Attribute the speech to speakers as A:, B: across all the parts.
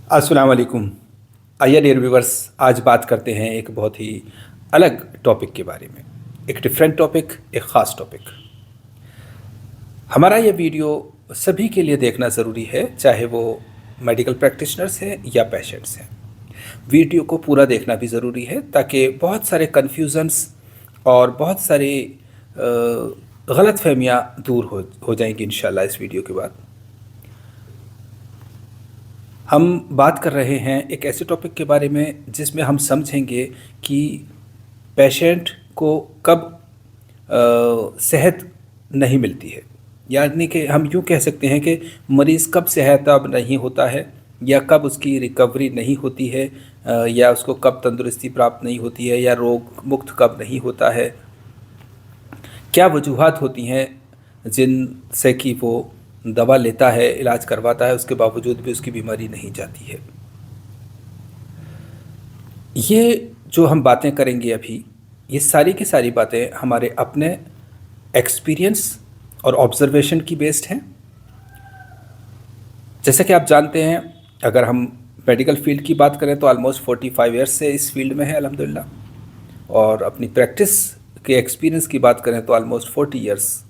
A: अस्सलाम वालेकुम। आइए डियर व्यूवर्स, आज बात करते हैं एक बहुत ही अलग टॉपिक के बारे में। एक डिफरेंट टॉपिक, एक ख़ास टॉपिक। हमारा ये वीडियो सभी के लिए देखना ज़रूरी है, चाहे वो मेडिकल प्रैक्टिशनर्स हैं या पेशेंट्स हैं। वीडियो को पूरा देखना भी ज़रूरी है ताकि बहुत सारे कन्फ्यूज़न्स और बहुत सारी गलत फहमियाँ दूर हो जाएंगी इंशाल्लाह इस वीडियो के बाद। हम बात कर रहे हैं एक ऐसे टॉपिक के बारे में जिसमें हम समझेंगे कि पेशेंट को कब सेहत नहीं मिलती है, यानी कि हम यूँ कह सकते हैं कि मरीज़ कब सेहतयाब नहीं होता है या कब उसकी रिकवरी नहीं होती है, या उसको कब तंदुरुस्ती प्राप्त नहीं होती है या रोग मुक्त कब नहीं होता है। क्या वजूहात होती हैं जिनसे कि वो दवा लेता है, इलाज करवाता है, उसके बावजूद भी उसकी बीमारी नहीं जाती है। ये जो हम बातें करेंगे अभी, ये सारी की सारी बातें हमारे अपने एक्सपीरियंस और ऑब्ज़र्वेशन की बेस्ड हैं। जैसा कि आप जानते हैं, अगर हम मेडिकल फील्ड की बात करें तो ऑलमोस्ट 45 ईयर्स से इस फील्ड में है अल्हम्दुलिल्लाह, और अपनी प्रैक्टिस के एक्सपीरियंस की बात करें तो ऑलमोस्ट 40 ईयर्स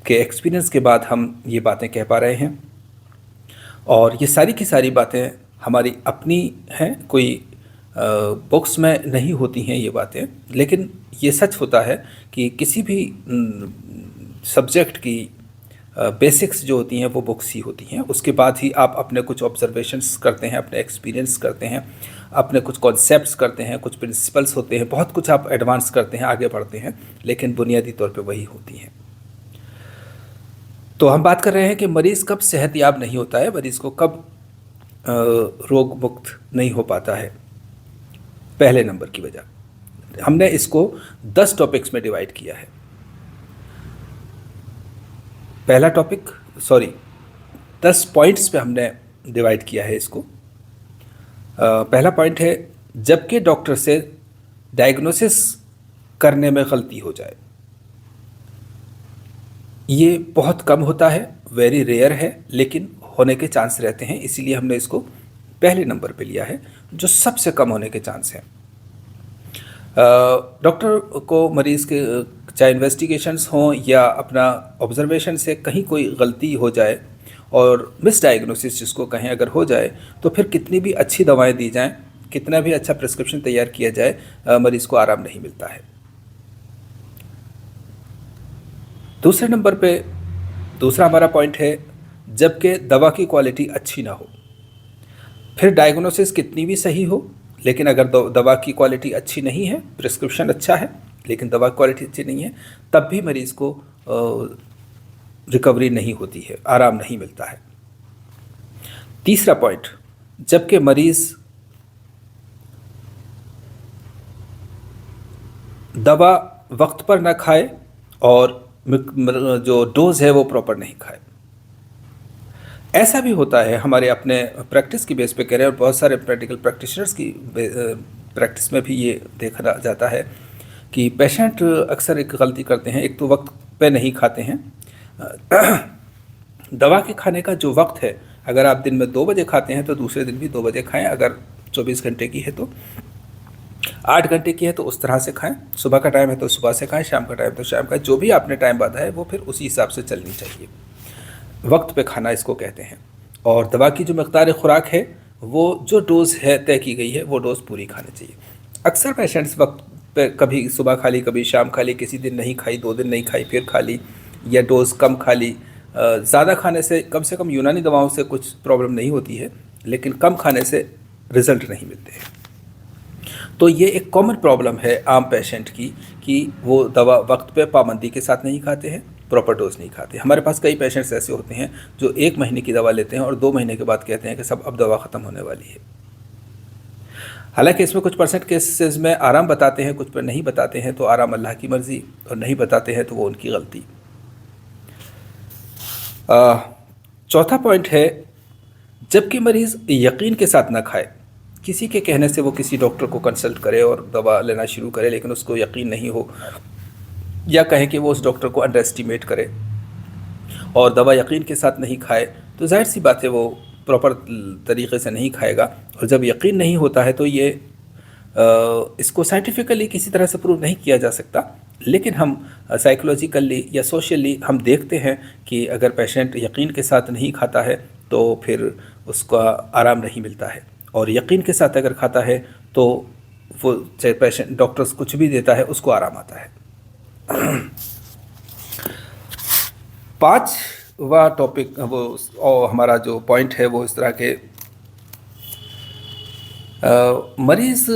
A: के एक्सपीरियंस के बाद हम ये बातें कह पा रहे हैं। और ये सारी की सारी बातें हमारी अपनी हैं, कोई बुक्स में नहीं होती हैं ये बातें, लेकिन ये सच होता है कि किसी भी सब्जेक्ट की बेसिक्स जो होती हैं वो बुक्स ही होती हैं। उसके बाद ही आप अपने कुछ ऑब्जर्वेशंस करते हैं, अपने एक्सपीरियंस करते हैं, अपने कुछ कॉन्सेप्ट्स करते हैं, कुछ प्रिंसिपल्स होते हैं, बहुत कुछ आप एडवांस करते हैं, आगे बढ़ते हैं, लेकिन बुनियादी तौर पे वही होती हैं। तो हम बात कर रहे हैं कि मरीज़ कब सेहतयाब नहीं होता है, मरीज़ को कब रोग मुक्त नहीं हो पाता है। पहले नंबर की वजह हमने इसको 10 टॉपिक्स में डिवाइड किया है। पहला टॉपिक, सॉरी 10 पॉइंट्स पे हमने डिवाइड किया है इसको। पहला पॉइंट है, जबकि डॉक्टर से डायग्नोसिस करने में गलती हो जाए। ये बहुत कम होता है, वेरी रेयर है, लेकिन होने के चांस रहते हैं, इसीलिए हमने इसको पहले नंबर पे लिया है, जो सबसे कम होने के चांस हैं। डॉक्टर को मरीज़ के चाहे इन्वेस्टिगेशंस हों या अपना ऑब्जर्वेशन से कहीं कोई गलती हो जाए और मिस डायग्नोसिस जिसको कहें अगर हो जाए, तो फिर कितनी भी अच्छी दवाएं दी जाएं, कितना भी अच्छा प्रिस्क्रिप्शन तैयार किया जाए, मरीज़ को आराम नहीं मिलता है। दूसरे नंबर पे दूसरा हमारा पॉइंट है, जबकि दवा की क्वालिटी अच्छी ना हो। फिर डायग्नोसिस कितनी भी सही हो, लेकिन अगर दवा की क्वालिटी अच्छी नहीं है, प्रिस्क्रिप्शन अच्छा है लेकिन दवा क्वालिटी अच्छी नहीं है, तब भी मरीज़ को रिकवरी नहीं होती है, आराम नहीं मिलता है। तीसरा पॉइंट, जबकि मरीज़ दवा वक्त पर ना खाए और जो डोज है वो प्रॉपर नहीं खाए। ऐसा भी होता है, हमारे अपने प्रैक्टिस की बेस पे कह रहे हैं और बहुत सारे मेडिकल प्रैक्टिशनर्स की प्रैक्टिस में भी ये देखा जाता है कि पेशेंट अक्सर एक गलती करते हैं, एक तो वक्त पे नहीं खाते हैं। दवा के खाने का जो वक्त है, अगर आप दिन में 2 बजे खाते हैं तो दूसरे दिन भी 2 बजे खाएं, अगर 24 घंटे की है तो 8 घंटे की है तो उस तरह से खाएं, सुबह का टाइम है तो सुबह से खाएं, शाम का टाइम तो शाम का, जो भी आपने टाइम बांधा है वो फिर उसी हिसाब से चलनी चाहिए। वक्त पे खाना इसको कहते हैं। और दवा की जो मकदार खुराक है, वो जो डोज़ है तय की गई है, वो डोज़ पूरी खानी चाहिए। अक्सर पेशेंट्स वक्त पे कभी सुबह खा ली, कभी शाम खा ली, किसी दिन नहीं खाई, 2 दिन नहीं खाई, फिर खा ली, या डोज़ कम खा ली। ज़्यादा खाने से कम यूनानी दवाओं से कुछ प्रॉब्लम नहीं होती है, लेकिन कम खाने से रिज़ल्ट नहीं मिलते हैं। तो ये एक कॉमन प्रॉब्लम है आम पेशेंट की कि वो दवा वक्त पे पाबंदी के साथ नहीं खाते हैं, प्रॉपर डोज नहीं खाते। हमारे पास कई पेशेंट्स ऐसे होते हैं जो 1 महीने की दवा लेते हैं और 2 महीने के बाद कहते हैं कि सब अब दवा ख़त्म होने वाली है। हालांकि इसमें कुछ परसेंट केसेस में आराम बताते हैं, कुछ पर नहीं बताते हैं, तो आराम अल्लाह की मर्ज़ी, और नहीं बताते हैं तो वो उनकी गलती। चौथा पॉइंट है, जबकि मरीज़ यकीन के साथ ना खाए। किसी के कहने से वो किसी डॉक्टर को कंसल्ट करे और दवा लेना शुरू करे, लेकिन उसको यकीन नहीं हो, या कहें कि वो उस डॉक्टर को अंडर एस्टिमेट करे और दवा यकीन के साथ नहीं खाए, तो जाहिर सी बात है वो प्रॉपर तरीके से नहीं खाएगा, और जब यकीन नहीं होता है तो ये इसको साइंटिफिकली किसी तरह से प्रूव नहीं किया जा सकता, लेकिन हम साइकोलॉजिकली या सोशली हम देखते हैं कि अगर पेशेंट यकीन के साथ नहीं खाता है तो फिर उसका आराम नहीं मिलता है, और यकीन के साथ अगर खाता है तो वो चाहे पेशेंट डॉक्टर्स कुछ भी देता है उसको आराम आता है। पांचवा टॉपिक वो और हमारा जो पॉइंट है वो इस तरह के मरीज़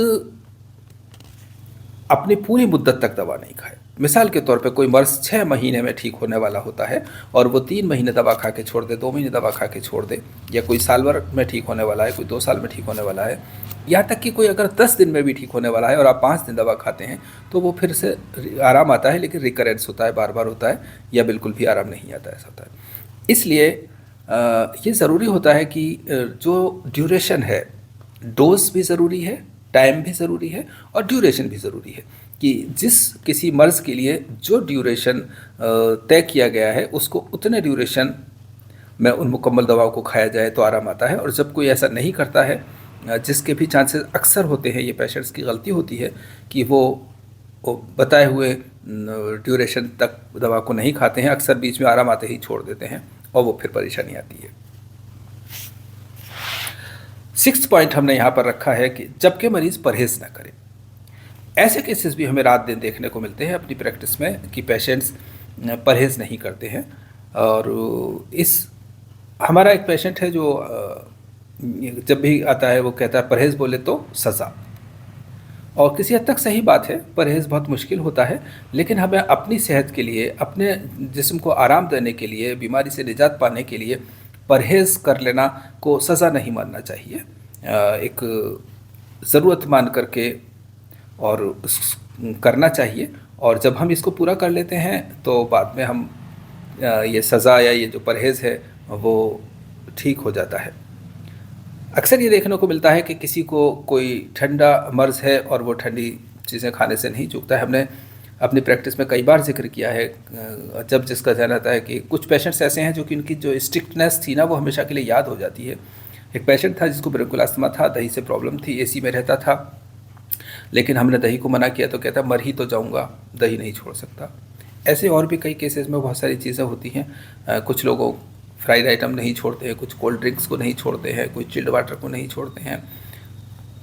A: अपनी पूरी मुद्दत तक दवा नहीं खाए। मिसाल के तौर पे कोई मर्ज़ 6 महीने में ठीक होने वाला होता है और वो 3 महीने दवा खा के छोड़ दे, 2 महीने दवा खा के छोड़ दे, या कोई साल भर में ठीक होने वाला है, कोई 2 साल में ठीक होने वाला है, यहाँ तक कि कोई अगर 10 दिन में भी ठीक होने वाला है और आप 5 दिन दवा खाते हैं तो वो फिर से आराम आता है, लेकिन रिकरेंस होता है, बार बार होता है, या बिल्कुल भी आराम नहीं आता, ऐसा होता है। इसलिए ये ज़रूरी होता है कि जो ड्यूरेशन है, डोज भी ज़रूरी है, टाइम भी ज़रूरी है, और ड्यूरेशन भी ज़रूरी है कि जिस किसी मर्ज़ के लिए जो ड्यूरेशन तय किया गया है उसको उतने ड्यूरेशन में उन मुकम्मल दवाओं को खाया जाए तो आराम आता है। और जब कोई ऐसा नहीं करता है, जिसके भी चांसेस अक्सर होते हैं, ये पेशेंट्स की गलती होती है कि वो बताए हुए ड्यूरेशन तक दवा को नहीं खाते हैं, अक्सर बीच में आराम आते ही छोड़ देते हैं और वो फिर परेशानी आती है। 6th पॉइंट हमने यहाँ पर रखा है कि जबकि मरीज़ परहेज़ ना करे। ऐसे केसेस भी हमें रात दिन देखने को मिलते हैं अपनी प्रैक्टिस में कि पेशेंट्स परहेज़ नहीं करते हैं। और इस हमारा एक पेशेंट है जो जब भी आता है वो कहता है परहेज़ बोले तो सज़ा, और किसी हद तक सही बात है, परहेज़ बहुत मुश्किल होता है, लेकिन हमें अपनी सेहत के लिए, अपने जिस्म को आराम देने के लिए, बीमारी से निजात पाने के लिए परहेज़ कर लेना को सज़ा नहीं मानना चाहिए। एक ज़रूरत मान करके और करना चाहिए, और जब हम इसको पूरा कर लेते हैं तो बाद में हम ये सज़ा या ये जो परहेज़ है वो ठीक हो जाता है। अक्सर ये देखने को मिलता है कि किसी को कोई ठंडा मर्ज़ है और वो ठंडी चीज़ें खाने से नहीं चूकता है। हमने अपनी प्रैक्टिस में कई बार जिक्र किया है, जब जिसका ध्यान आता है कि कुछ पेशेंट्स ऐसे हैं जो कि उनकी जो स्ट्रिक्टनेस थी ना वो हमेशा के लिए याद हो जाती है। एक पेशेंट था जिसको ब्रोंकियल अस्थमा था, दही से प्रॉब्लम थी, एसी में रहता था, लेकिन हमने दही को मना किया तो कहता मर ही तो जाऊंगा, दही नहीं छोड़ सकता। ऐसे और भी कई केसेस में बहुत सारी चीज़ें होती हैं। कुछ लोगों फ्राइड आइटम नहीं छोड़ते हैं, कुछ कोल्ड ड्रिंक्स को नहीं छोड़ते हैं, कोई चिल्ड वाटर को नहीं छोड़ते हैं,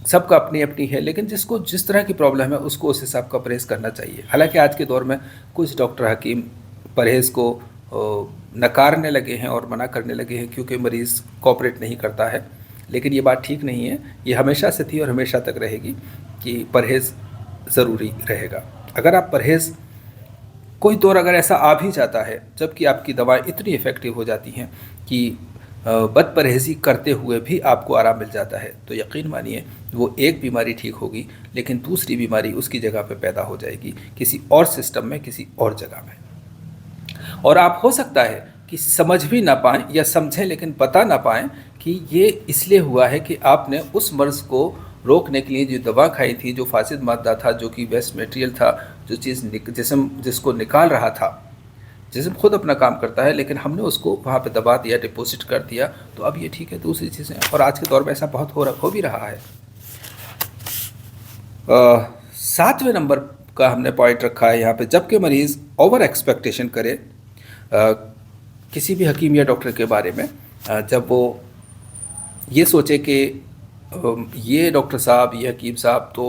A: सबका अपनी अपनी है, लेकिन जिसको जिस तरह की प्रॉब्लम है उसको उस हिसाब का परहेज़ करना चाहिए। हालांकि आज के दौर में कुछ डॉक्टर हकीम परहेज़ को नकारने लगे हैं और मना करने लगे हैं क्योंकि मरीज़ कोऑपरेट नहीं करता है, लेकिन ये बात ठीक नहीं है। ये हमेशा से थी और हमेशा तक रहेगी कि परहेज़ ज़रूरी रहेगा। अगर आप परहेज़ कोई दौर अगर ऐसा आ भी जाता है जबकि आपकी दवाएं इतनी इफ़ेक्टिव हो जाती हैं कि बद परहेज़ी करते हुए भी आपको आराम मिल जाता है, तो यकीन मानिए वो एक बीमारी ठीक होगी लेकिन दूसरी बीमारी उसकी जगह पे पैदा हो जाएगी किसी और सिस्टम में, किसी और जगह में। और आप हो सकता है कि समझ भी ना पाएँ या समझें लेकिन बता ना पाएँ कि ये इसलिए हुआ है कि आपने उस मर्ज़ को रोकने के लिए जो दवा खाई थी, जो फासिद मादा था, जो कि वेस्ट मटेरियल था, जो चीज़ जिसको निकाल रहा था, जिस्म खुद अपना काम करता है, लेकिन हमने उसको वहाँ पे दबा दिया, डिपॉजिट कर दिया, तो अब ये ठीक है। दूसरी चीज़ें, और आज के दौर में ऐसा बहुत हो भी रहा है। 7वें नंबर का हमने पॉइंट रखा है यहाँ पे, जबकि मरीज़ ओवर एक्सपेक्टेशन करे किसी भी हकीम या डॉक्टर के बारे में, जब वो ये सोचे कि ये डॉक्टर साहब, ये हकीम साहब तो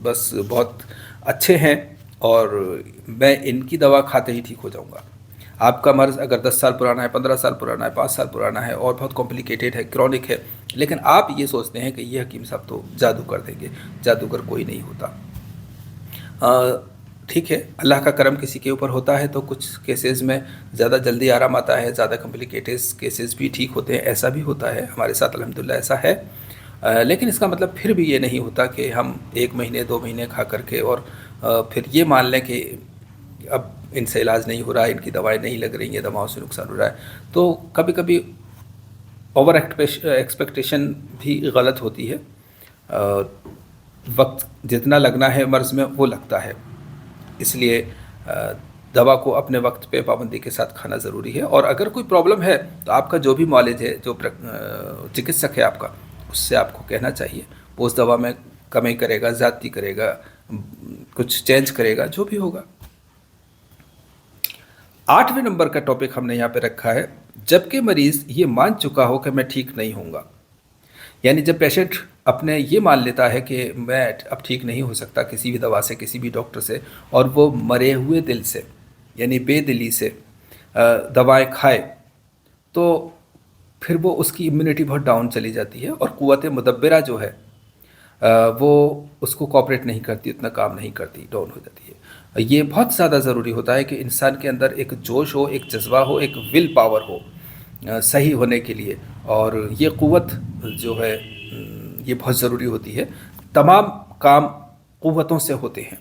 A: बस बहुत अच्छे हैं और मैं इनकी दवा खाते ही ठीक हो जाऊंगा। आपका मर्ज़ अगर 10 साल पुराना है, 15 साल पुराना है, 5 साल पुराना है और बहुत कॉम्प्लिकेटेड है, क्रॉनिक है, लेकिन आप ये सोचते हैं कि ये हकीम साहब तो जादू कर देंगे। जादूगर कोई नहीं होता। ठीक है, अल्लाह का करम किसी के ऊपर होता है तो कुछ केसेस में ज़्यादा जल्दी आराम आता है, ज़्यादा कॉम्प्लिकेटेड केसेस भी ठीक होते हैं, ऐसा भी होता है। हमारे साथ अल्हम्दुलिल्लाह ऐसा है। लेकिन इसका मतलब फिर भी ये नहीं होता कि हम 1 महीने 2 महीने खा करके और फिर ये मान लें कि अब इनसे इलाज नहीं हो रहा है, इनकी दवाएं नहीं लग रही हैं, दवाओं से नुकसान हो रहा है। तो कभी कभी ओवर एक्सपेक्टेशन भी गलत होती है। वक्त जितना लगना है मर्ज़ में वो लगता है, इसलिए दवा को अपने वक्त पे पाबंदी के साथ खाना ज़रूरी है। और अगर कोई प्रॉब्लम है तो आपका जो भी नॉलेज है, जो चिकित्सक है आपका, उससे आपको कहना चाहिए। वो उस दवा में कमी करेगा, ज़्यादती करेगा, कुछ चेंज करेगा, जो भी होगा। 8वें नंबर का टॉपिक हमने यहाँ पे रखा है, जबकि मरीज़ ये मान चुका हो कि मैं ठीक नहीं होऊंगा। यानी जब पेशेंट अपने ये मान लेता है कि मैं अब ठीक नहीं हो सकता किसी भी दवा से, किसी भी डॉक्टर से, और वो मरे हुए दिल से यानी बेदिली से दवाएं खाए, तो फिर वो उसकी इम्यूनिटी बहुत डाउन चली जाती है और क़ुव्वत मुदब्बिरा जो है वो उसको कोऑपरेट नहीं करती, उतना काम नहीं करती, डाउन हो जाती है। ये बहुत ज़्यादा ज़रूरी होता है कि इंसान के अंदर एक जोश हो, एक जज्बा हो, एक विल पावर हो सही होने के लिए। और ये क़ुव्वत जो है ये बहुत ज़रूरी होती है। तमाम काम क़ुव्वतों से होते हैं।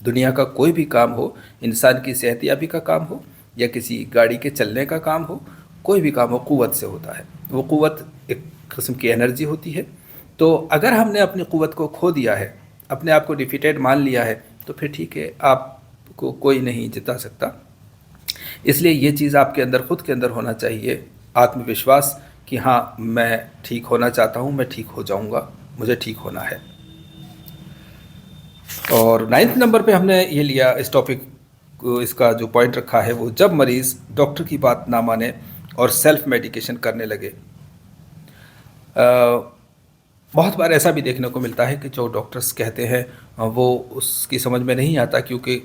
A: दुनिया का कोई भी काम हो, इंसान की सेहतयाबी का काम हो या किसी गाड़ी के चलने का काम हो, कोई भी काम हो क़ुव्वत से होता है। वो क़ुव्वत एक किस्म की एनर्जी होती है। तो अगर हमने अपनी क़ुव्वत को खो दिया है, अपने आप को डिफीटेड मान लिया है, तो फिर ठीक है, आपको कोई नहीं जिता सकता। इसलिए ये चीज़ आपके अंदर, खुद के अंदर होना चाहिए, आत्मविश्वास कि हाँ, मैं ठीक होना चाहता हूँ, मैं ठीक हो जाऊँगा, मुझे ठीक होना है। और 9th नंबर पे हमने ये लिया इस टॉपिक को, इसका जो पॉइंट रखा है वो, जब मरीज़ डॉक्टर की बात ना माने और सेल्फ मेडिकेशन करने लगे। बहुत बार ऐसा भी देखने को मिलता है कि जो डॉक्टर्स कहते हैं वो उसकी समझ में नहीं आता, क्योंकि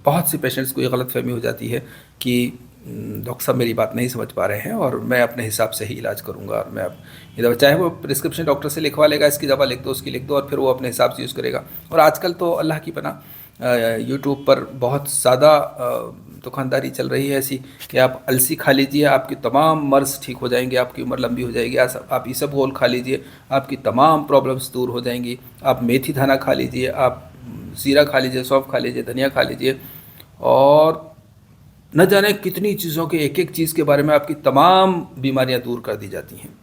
A: बहुत से पेशेंट्स को ये गलतफहमी हो जाती है कि डॉक्टर साहब मेरी बात नहीं समझ पा रहे हैं और मैं अपने हिसाब से ही इलाज करूंगा, और मैं अब ये दवा, चाहे वो प्रिस्क्रिप्शन डॉक्टर से लिखवा लेगा, इसकी दवा लिख दो, उसकी लिख दो, और फिर वो अपने हिसाब से यूज़ करेगा। और आजकल तो अल्लाह की पनाह यूट्यूब पर बहुत ज़्यादा दुकानदारी चल रही है ऐसी कि आप अलसी खा लीजिए, आपकी तमाम मर्ज़ ठीक हो जाएंगे, आपकी उम्र लंबी हो जाएगी। आप इसबगोल खा लीजिए, आपकी तमाम प्रॉब्लम्स दूर हो जाएंगी। आप मेथी दाना खा लीजिए, आप ज़ीरा खा लीजिए, सौंफ खा लीजिए, धनिया खा लीजिए, और न जाने कितनी चीज़ों के, एक एक चीज़ के बारे में आपकी तमाम बीमारियां दूर कर दी जाती हैं।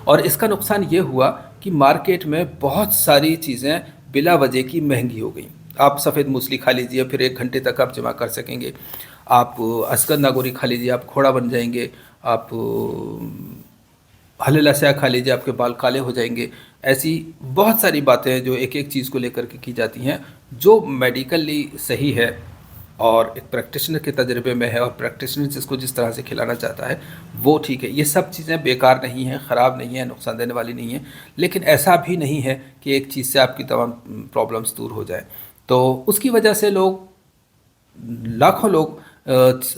A: और इसका नुकसान ये हुआ कि मार्केट में बहुत सारी चीज़ें बिला वजह की महंगी हो गई। आप सफ़ेद मूसली खा लीजिए, फिर 1 घंटे तक आप जमा कर सकेंगे। आप अस्कर नागोरी खा लीजिए, आप घोड़ा बन जाएंगे। आप हलेला स्या खा लीजिए, आपके बाल काले हो जाएंगे। ऐसी बहुत सारी बातें हैं जो एक एक चीज़ को लेकर के की जाती हैं, जो मेडिकली सही है और एक प्रैक्टिशनर के तजर्बे में है, और प्रैक्टिशनर जिसको जिस तरह से खिलाना चाहता है वो ठीक है। ये सब चीज़ें बेकार नहीं हैं, ख़राब नहीं हैं, नुकसान देने वाली नहीं हैं, लेकिन ऐसा भी नहीं है कि एक चीज़ से आपकी तमाम प्रॉब्लम्स दूर हो जाए। तो उसकी वजह से लाखों लोग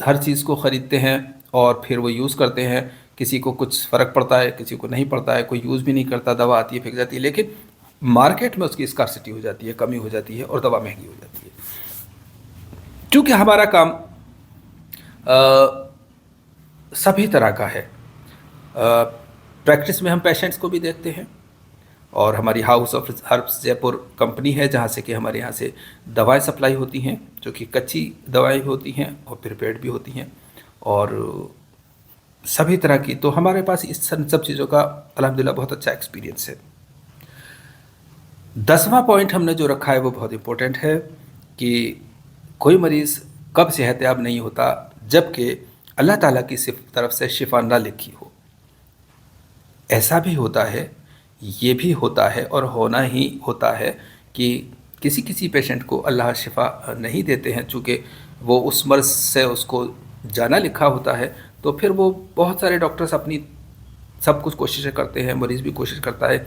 A: हर चीज़ को ख़रीदते हैं और फिर वो यूज़ करते हैं। किसी को कुछ फ़र्क पड़ता है, किसी को नहीं पड़ता है, कोई यूज़ भी नहीं करता, दवा आती है फेंक जाती है, लेकिन मार्केट में उसकी स्कार्सिटी हो जाती है, कमी हो जाती है, और दवा महंगी हो जाती है। क्योंकि हमारा काम सभी तरह का है। प्रैक्टिस में हम पेशेंट्स को भी देखते हैं, और हमारी house of herbs Jaipur company है जहाँ से कि हमारे यहाँ से दवाएं सप्लाई होती हैं, जो कि कच्ची दवाएं होती हैं और प्रिपेयर्ड भी होती हैं, और सभी तरह की। तो हमारे पास इस सब चीज़ों का अल्हम्दुलिल्लाह बहुत अच्छा एक्सपीरियंस है। 10वां पॉइंट हमने जो रखा है वो बहुत इम्पोर्टेंट है कि कोई मरीज़ कब सेहतयाब नहीं होता जबकि अल्लाह ताला की तरफ से शिफा ना लिखी हो। ऐसा भी होता है, ये भी होता है और होना ही होता है कि किसी किसी पेशेंट को अल्लाह शिफा नहीं देते हैं, चूँकि वो उस मर्ज़ से उसको जाना लिखा होता है। तो फिर वो बहुत सारे डॉक्टर्स अपनी सब कुछ कोशिशें करते हैं, मरीज़ भी कोशिश करता है,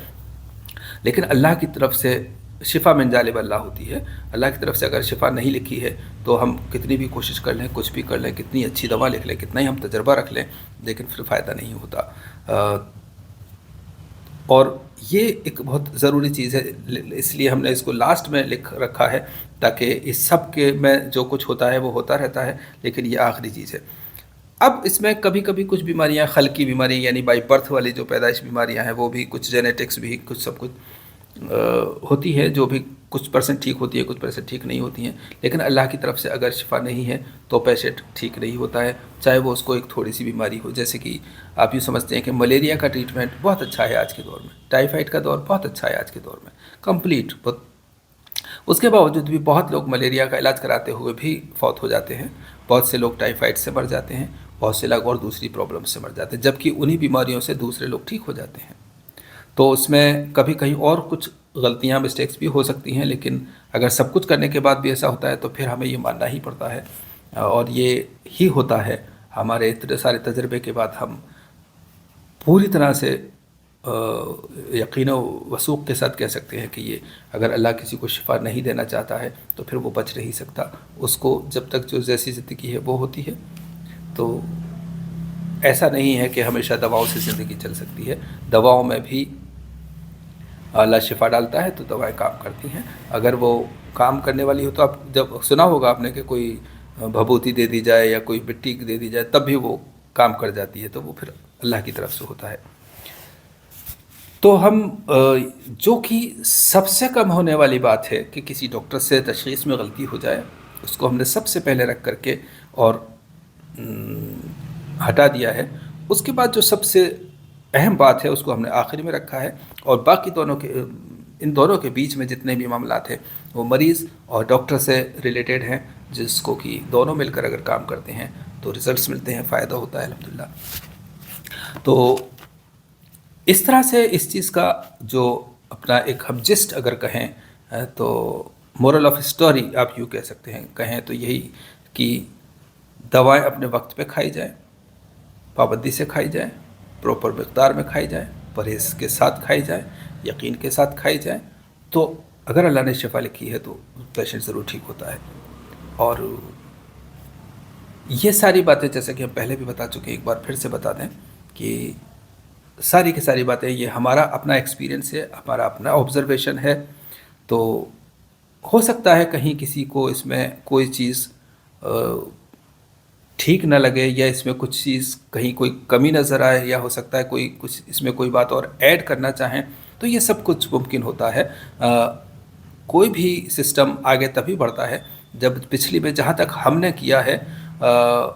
A: लेकिन अल्लाह की तरफ से शिफा मिन जानिब अल्लाह होती है। अल्लाह की तरफ से अगर शिफा नहीं लिखी है तो हम कितनी भी कोशिश कर लें, कुछ भी कर लें, कितनी अच्छी दवा लिख लें, कितना ही हम तजर्बा रख लें, लेकिन फिर फ़ायदा नहीं होता। और ये एक बहुत ज़रूरी चीज़ है, इसलिए हमने इसको लास्ट में लिख रखा है, ताकि इस सब के में जो कुछ होता है वो होता रहता है, लेकिन ये आखिरी चीज़ है। अब इसमें कभी कभी कुछ बीमारियां, खलकी बीमारी यानी बाई बर्थ वाली जो पैदाइश बीमारियां हैं, वो भी कुछ जेनेटिक्स भी कुछ सब कुछ होती है, जो भी कुछ % ठीक होती है, कुछ % ठीक नहीं होती हैं। लेकिन अल्लाह की तरफ से अगर शिफा नहीं है तो पेशेंट ठीक नहीं होता है, चाहे वो उसको एक थोड़ी सी बीमारी हो। जैसे कि आप यूँ समझते हैं कि मलेरिया का ट्रीटमेंट बहुत अच्छा है आज के दौर में, टाइफाइड का दौर बहुत अच्छा है आज के दौर में, कंप्लीट बहुत उसके बावजूद भी बहुत लोग मलेरिया का इलाज कराते हुए भी फौत हो जाते हैं, बहुत से लोग टाइफाइड से मर जाते हैं, बहुत से लोग और दूसरी प्रॉब्लम से मर जाते हैं, जबकि उन्हीं बीमारियों से दूसरे लोग ठीक हो जाते हैं। तो उसमें कभी कहीं और कुछ गलतियाँ मिस्टेक्स भी हो सकती हैं, लेकिन अगर सब कुछ करने के बाद भी ऐसा होता है तो फिर हमें ये मानना ही पड़ता है, और ये ही होता है। हमारे इतने सारे तजर्बे के बाद हम पूरी तरह से यकीन वसूख के साथ कह सकते हैं कि ये अगर अल्लाह किसी को शिफा नहीं देना चाहता है तो फिर वो बच नहीं सकता। उसको जब तक जो जैसी ज़िंदगी है वो होती है, तो ऐसा नहीं है कि हमेशा दवाओं से ज़िंदगी चल सकती है। दवाओं में भी अल्लाह शिफा डालता है तो दवाएं काम करती हैं। अगर वो काम करने वाली हो तो आप जब सुना होगा आपने कि कोई भभूति दे दी जाए या कोई मिट्टी दे दी जाए तब भी वो काम कर जाती है, तो वो फिर अल्लाह की तरफ से होता है। तो हम जो कि सबसे कम होने वाली बात है कि किसी डॉक्टर से तशख़ीस में गलती हो जाए, उसको हमने सबसे पहले रख करके और हटा दिया है। उसके बाद जो सबसे अहम बात है उसको हमने आखिरी में रखा है, और बाकी दोनों के इन दोनों के बीच में जितने भी मामलात हैं वो मरीज़ और डॉक्टर से रिलेटेड हैं, जिसको कि दोनों मिलकर अगर काम करते हैं तो रिज़ल्ट्स मिलते हैं, फ़ायदा होता है अल्हम्दुलिल्लाह। तो इस तरह से इस चीज़ का जो अपना एक हम जिस्ट अगर कहें तो मोरल ऑफ स्टोरी आप यूँ कह सकते हैं, कहें तो यही कि दवाएं अपने वक्त पे खाई जाएं, पाबंदी से खाई जाएं, प्रॉपर मिक़दार में खाई जाएं, परहेज़ के साथ खाई जाएं, यकीन के साथ खाई जाएं, तो अगर अल्लाह ने शिफा लिखी है तो पेशेंट ज़रूर ठीक होता है। और ये सारी बातें जैसे कि हम पहले भी बता चुके हैं, एक बार फिर से बता दें कि सारी की सारी बातें ये हमारा अपना एक्सपीरियंस है, हमारा अपना ऑब्ज़र्वेशन है। तो हो सकता है कहीं किसी को इसमें कोई चीज़ ठीक न लगे, या इसमें कुछ चीज़ कहीं कोई कमी नज़र आए, या हो सकता है कोई कुछ इसमें कोई बात और ऐड करना चाहें, तो ये सब कुछ मुमकिन होता है। कोई भी सिस्टम आगे तभी बढ़ता है जब पिछली में जहाँ तक हमने किया है,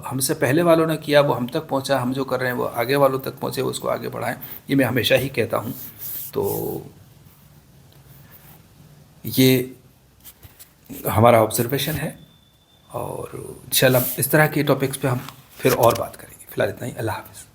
A: हमसे पहले वालों ने किया वो हम तक पहुँचा, हम जो कर रहे हैं वो आगे वालों तक पहुँचे, उसको आगे बढ़ाएं। ये मैं हमेशा ही कहता हूँ। तो ये हमारा ऑब्ज़र्वेशन है, और इंशाल्लाह इस तरह के टॉपिक्स पे हम फिर और बात करेंगे। फ़िलहाल इतना ही। अल्लाह हाफ़िज़।